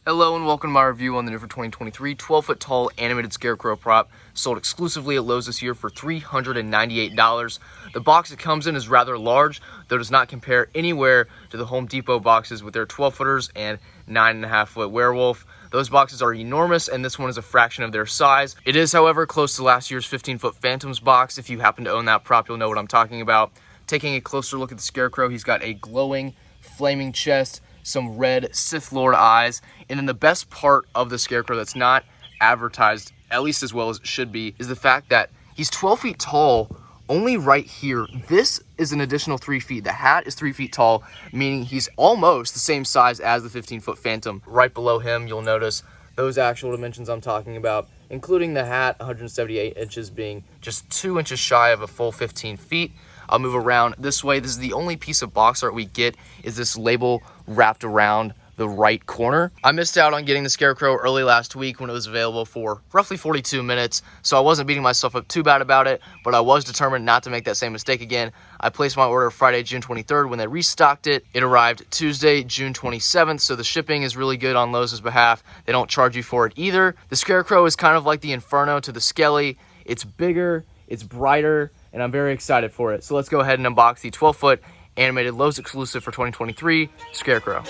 Hello and welcome to my review on the new for 2023 12-foot tall animated Scarecrow prop sold exclusively at Lowe's this year for $398. The box it comes in is rather large, though does not compare anywhere to the Home Depot boxes with their 12-footers and 9.5-foot werewolf. Those boxes are enormous, and this one is a fraction of their size. It is, however, close to last year's 15-foot Phantoms box. If you happen to own that prop, you'll know what I'm talking about. Taking a closer look at the Scarecrow, he's got a glowing, flaming chest, some red Sith Lord eyes, and then the best part of the Scarecrow that's not advertised, at least as well as it should be, is the fact that he's 12 feet tall only right here. This is an additional 3 feet. The hat is 3 feet tall, meaning he's almost the same size as the 15-foot Phantom. Right below him, you'll notice those actual dimensions I'm talking about, including the hat, 178 inches being just 2 inches shy of a full 15 feet. I'll move around this way. This is the only piece of box art we get is this label wrapped around the right corner. I missed out on getting the Scarecrow early last week when it was available for roughly 42 minutes, so I wasn't beating myself up too bad about it, but I was determined not to make that same mistake again. I placed my order Friday, June 23rd when they restocked it. It arrived Tuesday, June 27th, so the shipping is really good on Lowe's behalf. They don't charge you for it either. The Scarecrow is kind of like the Inferno to the Skelly. It's bigger, it's brighter, and I'm very excited for it. So let's go ahead and unbox the 12-foot animated Lowe's exclusive for 2023 Scarecrow.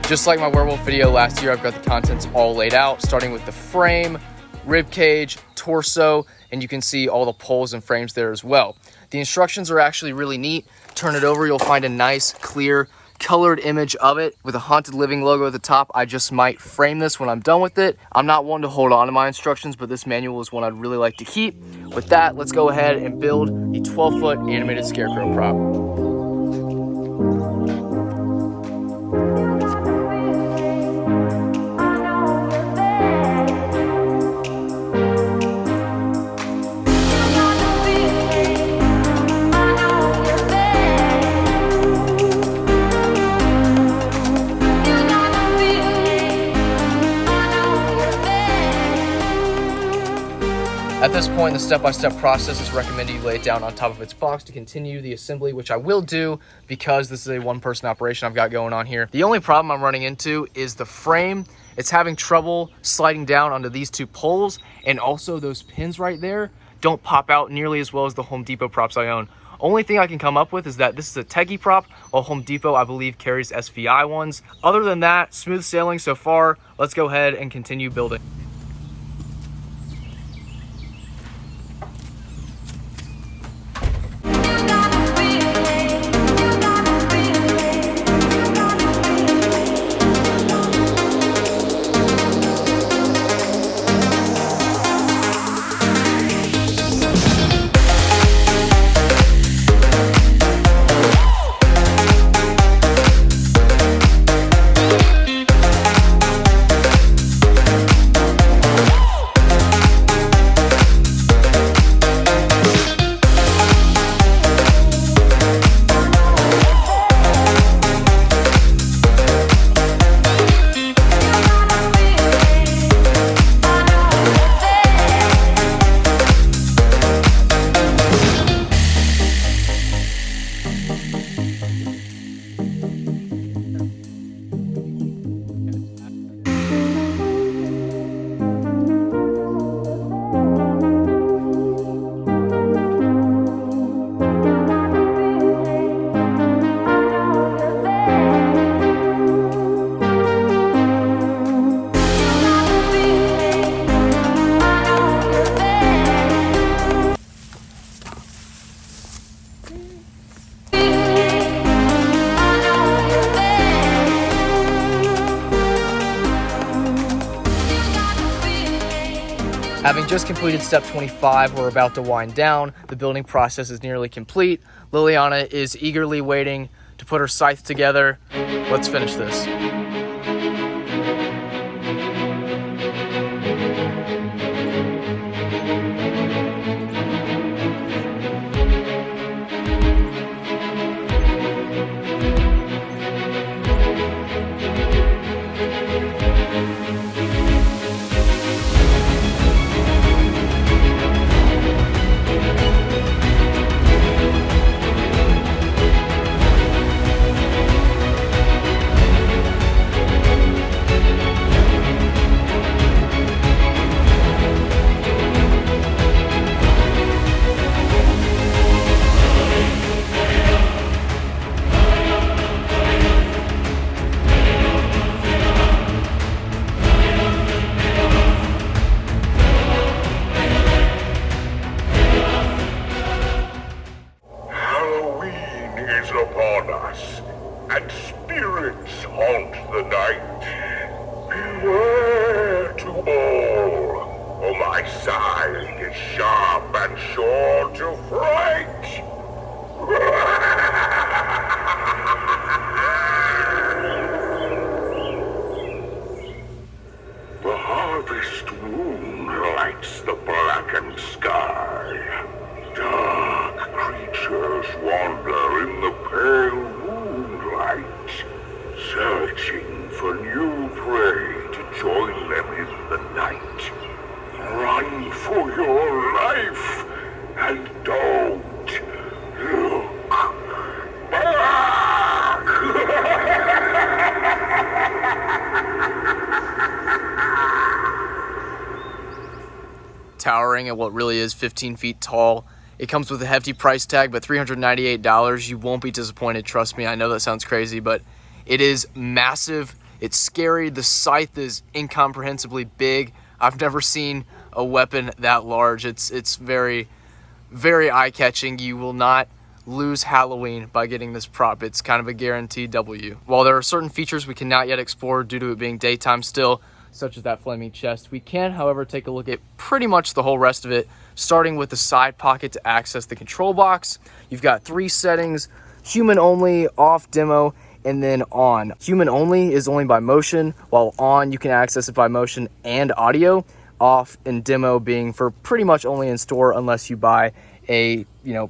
Just like my werewolf video last year, I've got the contents all laid out, starting with the frame, rib cage, torso, and you can see all the poles and frames there as well. The instructions are actually really neat. Turn it over, you'll find a nice, clear, colored image of it with a Haunted Living logo at the top. I just might frame this when I'm done with it. I'm not one to hold on to my instructions, but this manual is one I'd really like to keep. With that, let's go ahead and build the 12-foot animated Scarecrow prop. At this point, the step-by-step process is recommended you lay it down on top of its box to continue the assembly, which I will do because this is a one-person operation I've got going on here. The only problem I'm running into is the frame. It's having trouble sliding down onto these two poles, and also those pins right there don't pop out nearly as well as the Home Depot props I own. Only thing I can come up with is that this is a Tekky prop, while Home Depot, I believe, carries SVI ones. Other than that, smooth sailing so far. Let's go ahead and continue building. Having just completed step 25, we're about to wind down. The building process is nearly complete. Liliana is eagerly waiting to put her scythe together. Let's finish this. Upon us, and spirits haunt the night. Beware to all, for my side is sharp and sure to fright. The harvest moon lights the blackened sky. Dark creatures wander in the pale moonlight, searching for new prey to join them in the night. Run for your life, and don't look back! Towering at what really is 15 feet tall. It comes with a hefty price tag, but $398. You won't be disappointed, trust me. I know that sounds crazy, but it is massive. It's scary. The scythe is incomprehensibly big. I've never seen a weapon that large. It's very, very eye-catching. You will not lose Halloween by getting this prop. It's kind of a guaranteed W. While there are certain features we cannot yet explore due to it being daytime still, such as that flaming chest, we can, however, take a look at pretty much the whole rest of it, starting with the side pocket to access the control box. You've got 3 settings: human only, off, demo, and then on. Human only is only by motion, while on you can access it by motion and audio. Off and demo being for pretty much only in store unless you buy a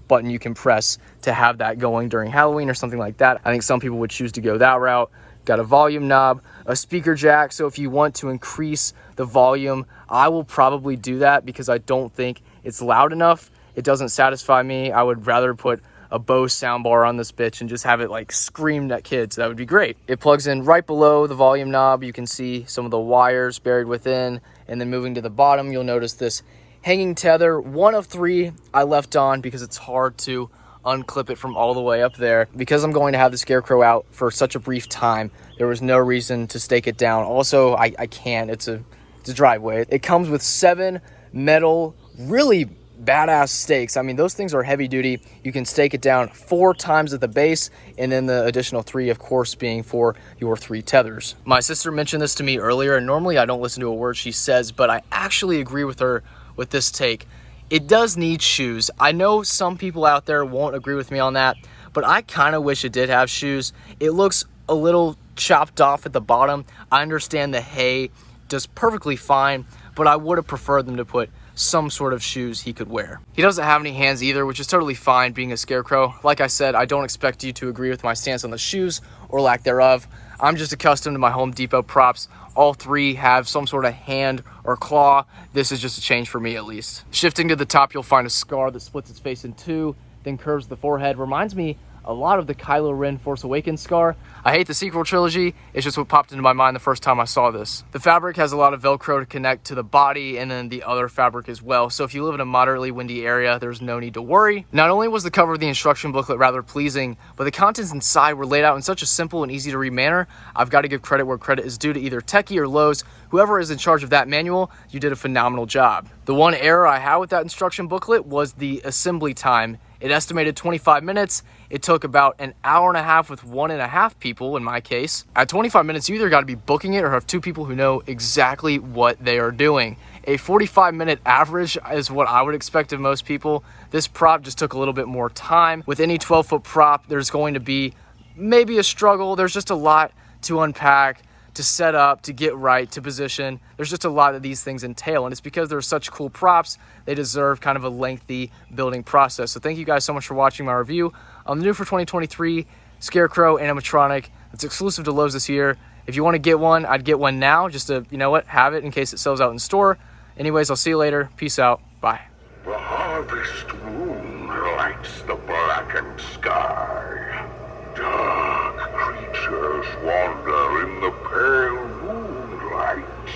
button you can press to have that going during Halloween or something like that. I think some people would choose to go that route. Got a volume knob, a speaker jack, so if you want to increase the volume, I will probably do that because I don't think it's loud enough. It doesn't satisfy me. I would rather put a Bose soundbar on this bitch and just have it like screamed at kids. That would be great. It plugs in right below the volume knob. You can see some of the wires buried within, and then moving to the bottom, you'll notice this hanging tether. 1 of 3 I left on because it's hard to unclip it from all the way up there. Because I'm going to have the Scarecrow out for such a brief time, there was no reason to stake it down. Also, I can't. It's a driveway. It comes with 7 metal, really badass stakes. I mean, those things are heavy duty. You can stake it down 4 times at the base, and then the additional 3, of course, being for your 3 tethers. My sister mentioned this to me earlier, and normally I don't listen to a word she says, but I actually agree with her with this take. It does need shoes. I know some people out there won't agree with me on that, but I kind of wish it did have shoes. It looks a little chopped off at the bottom. I understand the hay does perfectly fine, but I would have preferred them to put some sort of shoes he could wear. He doesn't have any hands either, which is totally fine being a Scarecrow. Like I said, I don't expect you to agree with my stance on the shoes or lack thereof. I'm just accustomed to my Home Depot props. All 3 have some sort of hand or claw. This is just a change for me, at least. Shifting to the top, you'll find a scar that splits its face in 2, then curves the forehead. Reminds me a lot of the Kylo Ren Force Awakens scar. I hate the sequel trilogy. It's just what popped into my mind the first time I saw this. The fabric has a lot of Velcro to connect to the body and then the other fabric as well. So if you live in a moderately windy area, there's no need to worry. Not only was the cover of the instruction booklet rather pleasing, but the contents inside were laid out in such a simple and easy to read manner. I've got to give credit where credit is due to either Tekky or Lowe's. Whoever is in charge of that manual, you did a phenomenal job. The one error I had with that instruction booklet was the assembly time. It estimated 25 minutes. It took about an hour and a half with 1.5 people in my case. At 25 minutes, you either got to be booking it or have 2 people who know exactly what they are doing. A 45-minute average is what I would expect of most people. This prop just took a little bit more time. With any 12-foot prop, there's going to be maybe a struggle. There's just a lot to unpack, to set up, to get right, to position. There's just a lot of these things entail, and it's because they're such cool props, they deserve kind of a lengthy building process. So thank you guys so much for watching my review on the new for 2023 Scarecrow Animatronic. It's exclusive to Lowe's this year. If you want to get one, I'd get one now just to, you know what, have it in case it sells out in store. Anyways, I'll see you later. Peace out. Bye. The harvest moon lights the blackened sky. Dark creatures wander in the pale moonlight,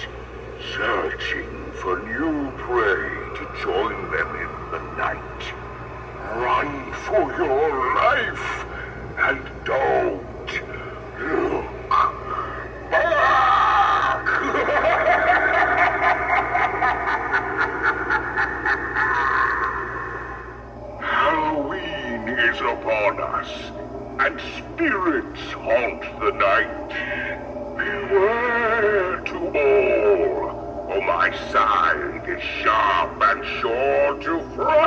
searching for new prey to join them in the night. Run for your life and don't look back! Halloween is upon us, and spirits haunt the night. Beware to all, for my side is sharp and sure to fright.